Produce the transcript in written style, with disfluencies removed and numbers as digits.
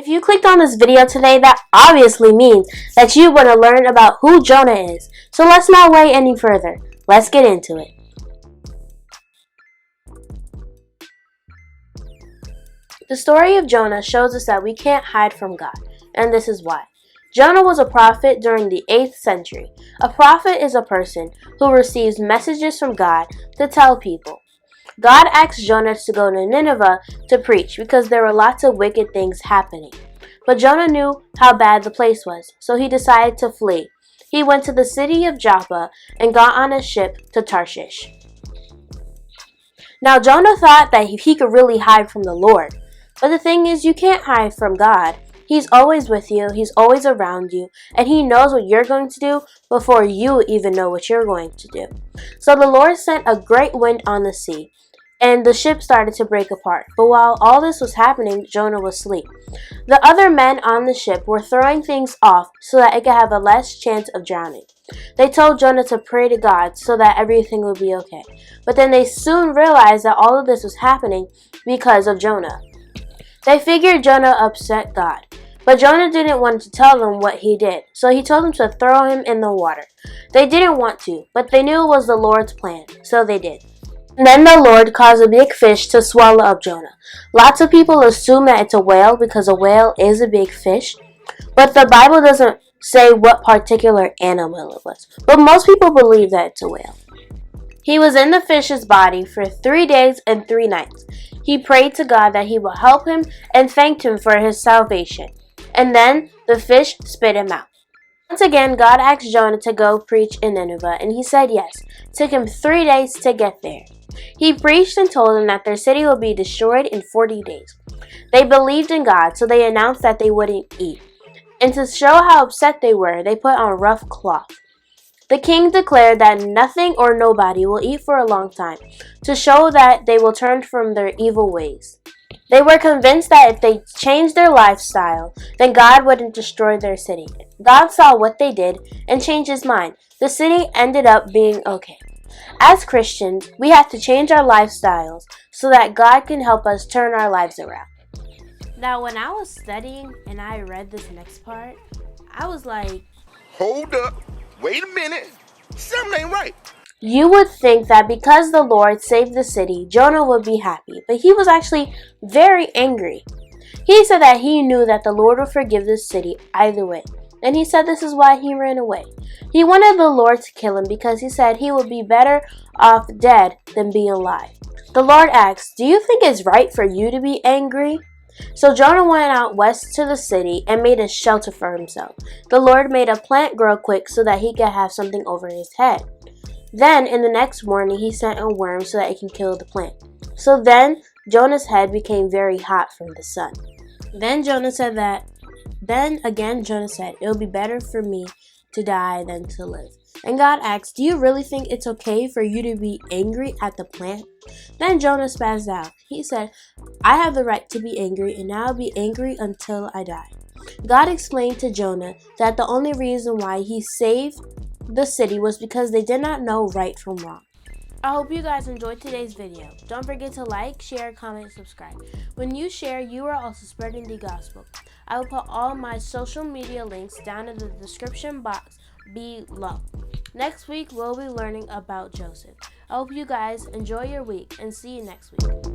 If you clicked on this video today, that obviously means that you want to learn about who Jonah is. So let's not wait any further. Let's get into it. The story of Jonah shows us that we can't hide from God, and this is why. Jonah was a prophet during the 8th century. A prophet is a person who receives messages from God to tell people. God asked Jonah to go to Nineveh to preach because there were lots of wicked things happening. But Jonah knew how bad the place was, so he decided to flee. He went to the city of Joppa and got on a ship to Tarshish. Now Jonah thought that he could really hide from the Lord. But the thing is, you can't hide from God. He's always with you, He's always around you, and He knows what you're going to do before you even know what you're going to do. So the Lord sent a great wind on the sea, and the ship started to break apart. But while all this was happening, Jonah was asleep. The other men on the ship were throwing things off so that it could have a less chance of drowning. They told Jonah to pray to God so that everything would be okay. But then they soon realized that all of this was happening because of Jonah. They figured Jonah upset God. But Jonah didn't want to tell them what he did, so he told them to throw him in the water. They didn't want to, but they knew it was the Lord's plan, so they did. And then the Lord caused a big fish to swallow up Jonah. Lots of people assume that it's a whale because a whale is a big fish, but the Bible doesn't say what particular animal it was. But most people believe that it's a whale. He was in the fish's body for 3 days and 3 nights. He prayed to God that He will help him and thanked Him for his salvation. And then the fish spit him out. Once again, God asked Jonah to go preach in Nineveh, and he said yes. It took him 3 days to get there. He preached and told them that their city would be destroyed in 40 days. They believed in God, so they announced that they wouldn't eat. And to show how upset they were, they put on rough cloth. The king declared that nothing or nobody will eat for a long time, to show that they will turn from their evil ways. They were convinced that if they changed their lifestyle, then God wouldn't destroy their city. God saw what they did and changed His mind. The city ended up being okay. As Christians, we have to change our lifestyles so that God can help us turn our lives around. Now, when I was studying and I read this next part, I was like, hold up, wait a minute, something ain't right. You would think that because the Lord saved the city, Jonah would be happy, but he was actually very angry. He said that he knew that the Lord would forgive the city either way, and he said this is why he ran away. He wanted the Lord to kill him because he said he would be better off dead than being alive. The Lord asked, "Do you think it's right for you to be angry?" So Jonah went out west to the city and made a shelter for himself. The Lord made a plant grow quick so that he could have something over his head. Then, in the next morning, he sent a worm so that it can kill the plant. So then, Jonah's head became very hot from the sun. Then Jonah said, it will be better for me to die than to live. And God asked, do you really think it's okay for you to be angry at the plant? Then Jonah spazzed out. He said, I have the right to be angry, and I'll be angry until I die. God explained to Jonah that the only reason why He saved the city was because they did not know right from wrong. I hope you guys enjoyed today's video. Don't forget to like, share, comment, and subscribe. When you share, you are also spreading the gospel. I will put all my social media links down in the description box below. Next week, we'll be learning about Joseph. I hope you guys enjoy your week and see you next week.